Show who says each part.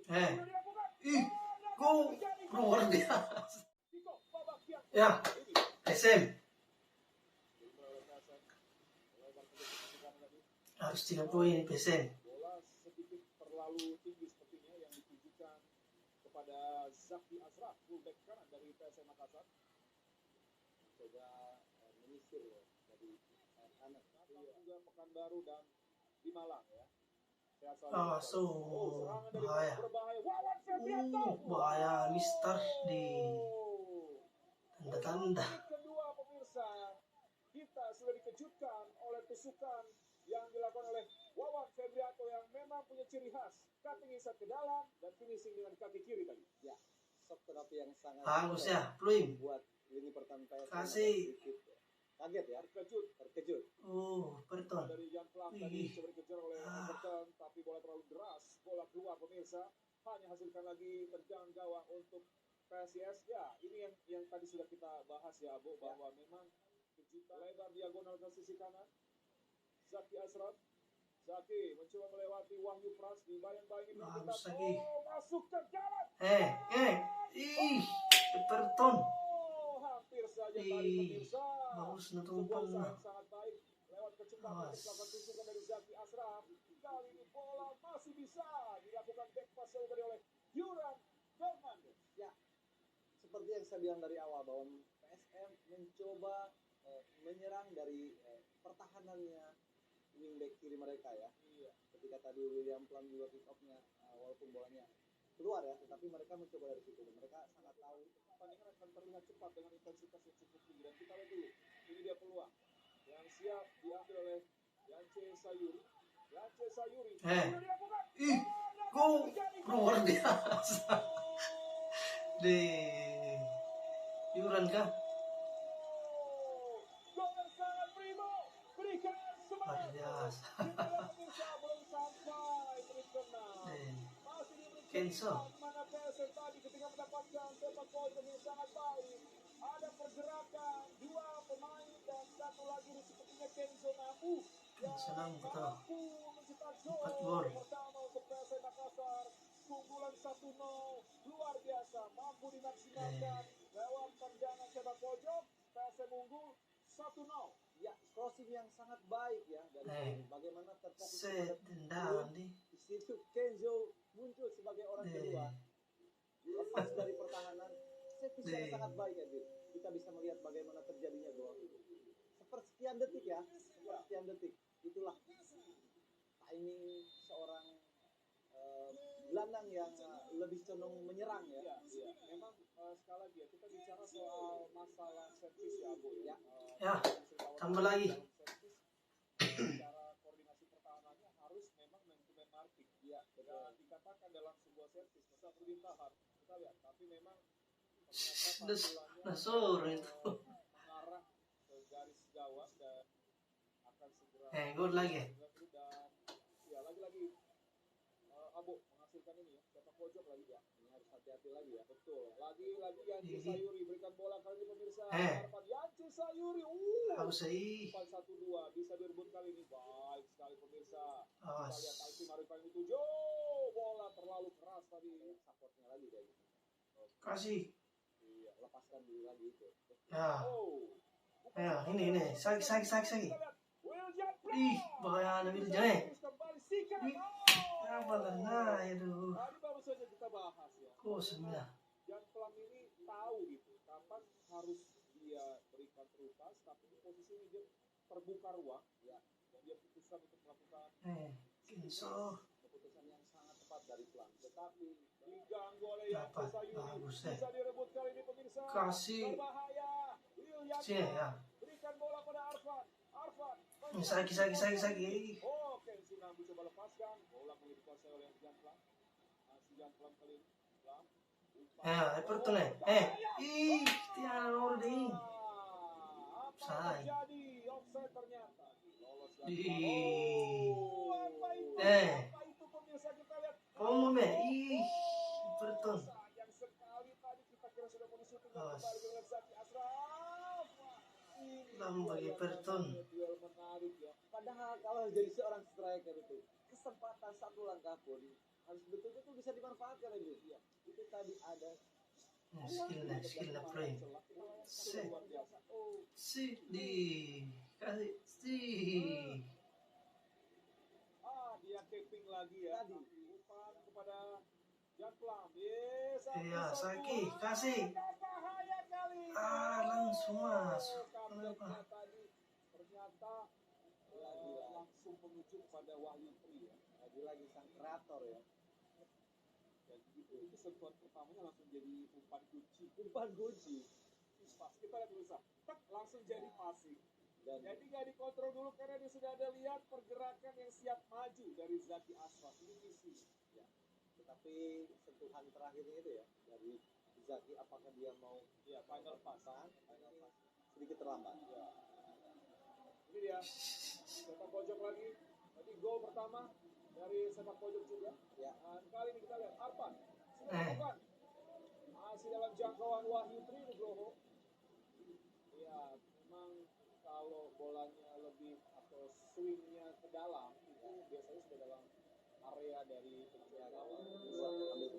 Speaker 1: Eh, ih, go, luar biasa. Ya, SM harus 3 poin ini SM.
Speaker 2: Bola sedikit terlalu tinggi sepertinya yang ditujukan kepada Zaki Ashraf, fullback kanan dari PSM Makassar.
Speaker 3: Coba menyisir ya dari kanan.
Speaker 2: Juga Pekanbaru dan di Malang ya.
Speaker 1: Serangan dari
Speaker 2: bahaya.
Speaker 1: berbahaya.
Speaker 2: Wawan Febrianto.
Speaker 1: Bahaya Mister di tanda-tanda.
Speaker 2: Kedua pemirsa, kita sudah dikejutkan oleh tusukan yang dilakukan oleh Wawan Febrianto yang memang punya ciri khas cutting inside ke dalam dan finishing dengan kaki kiri tadi.
Speaker 3: Ya, shock terapi yang sangat
Speaker 1: bagus ya, Pluim.
Speaker 3: buat lini pertahanan PSM.
Speaker 1: Kasih.
Speaker 3: Kaget ya, terkejut.
Speaker 1: Perton.
Speaker 2: Dari Jan Plam tadi coba dikejar oleh Everton, tapi bola terlalu deras, bola keluar pemirsa. Hanya hasilkan lagi terjang gawang untuk PSIS. Ya, ini yang tadi sudah kita bahas ya, Abu, bahwa memang kejutan lebar diagonal ke sisi kanan. Zaki Ashraf. Zaki mencoba melewati Wahyu Pras di bayang-bayangin masuk ke jalan.
Speaker 1: Everton.
Speaker 2: Hampir saja tadi pemirsa.
Speaker 1: Bagus nutupan lah.
Speaker 2: Sangat baik lewat kecepatan melakukan tusukan dari Zaki Ashraf. Kali ini bola masih bisa dilakukan back pass tadi oleh Yuran Fernandes.
Speaker 3: Ya, seperti yang saya bilang dari awal bahwa PSM mencoba menyerang dari pertahanannya wingback kiri mereka ya.
Speaker 2: Iya.
Speaker 3: Ketika tadi William Plam juga pick up-nya walaupun bolanya keluar ya, tetapi mereka mencoba dari situ. Mereka sangat tahu
Speaker 2: pertandingan akan terlihat cepat dengan intensitas yang cukup tinggi. Dan kita lihat dulu, ini dia peluang yang siap diambil oleh Yance Sayuri. Yance Sayuri.
Speaker 1: Luar biasa. Di Yuran kah?
Speaker 2: Gol sangat primo. Berikan semangat.
Speaker 1: Luar biasa.
Speaker 2: Belum sampai berikutnya. Masih diberikan
Speaker 1: Kenzo.
Speaker 2: mana PSM tadi ketika mendapatkan sepak bola yang sangat baik. Ada pergerakan dua pemain dan satu lagi sepertinya Kenzo Namu.
Speaker 1: Senang betul.
Speaker 2: Mampu mencetak
Speaker 1: 4
Speaker 2: gol
Speaker 1: gol.
Speaker 2: pertama untuk PSM Makassar. Keunggulan 1-0 luar biasa, mampu dimaksimalkan lewat tendangan sepak pojok. PSM unggul 1-0.
Speaker 3: ya crossing yang sangat baik ya dari bagaimana terfokus
Speaker 1: tendangan di
Speaker 3: situ. Kenzo muncul sebagai orang kedua lepas dari pertahanan. Service yang sangat baik ya, Bil. Kita bisa melihat bagaimana terjadinya gol. Sepersekian detik ya, sepersekian detik. Itulah timing seorang gelandang yang lebih cenderung menyerang ya.
Speaker 2: Iya. Memang sekali lagi ya, kita bicara soal masalah servis ya, Abu ya.
Speaker 1: Ya, tambah lagi.
Speaker 2: Cara koordinasi pertahanannya harus memang man-to-man marking. Ya, dan dikatakan dalam sebuah servis masa perlintahan. Kita lihat, tapi memang
Speaker 1: sore itu.
Speaker 2: mengarah ke garis gawang dan akan segera
Speaker 1: Gol lagi.
Speaker 2: dan ya lagi-lagi Abu menghasilkan ini ya, sepak pojok lagi ya. Ini harus hati-hati lagi ya. Betul. Lagi-lagi Yance Sayuri berikan bola kali ini pemirsa. Yance Sayuri.
Speaker 1: Harus sih.
Speaker 2: 4-1-2 bisa direbut kali ini. Baik sekali pemirsa.
Speaker 1: Awas.
Speaker 2: Kita lihat Alvin Arifin itu. Bola terlalu keras tadi.
Speaker 3: Supportnya lagi kayak gitu.
Speaker 1: Kasih.
Speaker 3: Iya, lepaskan dulu lagi itu.
Speaker 1: Ya, ini. Sagi. Ih, bahaya ada Wiljan. Apa lah, aduh.
Speaker 2: Tadi baru saja kita bahas ya.
Speaker 1: Sembilan.
Speaker 2: Jan Plam ini tahu gitu kapan harus dia berikan terupas, tapi di posisi ini dia terbuka ruang ya, dan dia putuskan untuk melakukan
Speaker 3: keputusan yang sangat tepat dari Plam.
Speaker 2: Tetapi diganggu oleh Yance Sayuri. Bisa direbut kali ini pemirsa.
Speaker 1: Kasih.
Speaker 2: Berbahaya.
Speaker 1: Ya.
Speaker 2: Berikan bola pada Arfan.
Speaker 1: Sagi.
Speaker 2: Oke, Sinambu coba lepaskan. Bola mulai dikuasai oleh Jan Plam. Masih Jan Plam kali ini. Plam.
Speaker 1: Everton tiada nomor ding.
Speaker 2: Apa terjadi? Offside ternyata. Lolos
Speaker 1: Di.
Speaker 2: Apa itu pemirsa kita lihat.
Speaker 1: Everton.
Speaker 2: Sayang sekali tadi kita kira sudah mau disuting kembali dengan Zaki Ashraf.
Speaker 1: Bagi Everton.
Speaker 3: Padahal kalau jadi seorang striker itu kesempatan satu langkah pun harus betul-betul bisa dimanfaatkan Edwin. Iya, itu tadi ada
Speaker 1: Skillnya frame. Si,
Speaker 2: luar biasa. Oh,
Speaker 1: kasih,
Speaker 2: dia taping lagi ya.
Speaker 3: Tadi.
Speaker 2: Umpan kepada Jan Plam. Yes,
Speaker 1: Iya, Saki, kasih.
Speaker 2: Bahaya kali.
Speaker 1: Langsung masuk.
Speaker 2: Comeback-nya
Speaker 1: Kenapa?
Speaker 2: tadi ternyata langsung menuju kepada Wahyu Tri ya.
Speaker 3: lagi sang kreator ya.
Speaker 2: Dan itu sentuhan pertamanya langsung jadi umpan kunci.
Speaker 3: Umpan kunci.
Speaker 2: Pas kita lihat tulisan, langsung jadi passing.
Speaker 3: Dan
Speaker 2: Jadi nggak dikontrol dulu karena dia sudah ada lihat pergerakan yang siap maju dari Zaki Ashraf. Ini misi.
Speaker 3: ya. Tetapi sentuhan terakhirnya itu ya dari Zaki, apakah dia mau
Speaker 2: Ya, final pass.
Speaker 3: sedikit terlambat.
Speaker 2: Ya. Ini dia. Sepak pojok lagi. Tadi gol pertama dari sepak pojok juga.
Speaker 3: Ya.
Speaker 2: Dan kali ini kita lihat Arpan sudah melakukan. Masih dalam jangkauan Wahyu Tri Nugroho. Ya, memang kalau bolanya lebih atau swingnya ke dalam itu biasanya sudah dalam area dari penjaga gawang.
Speaker 3: Bisa ambil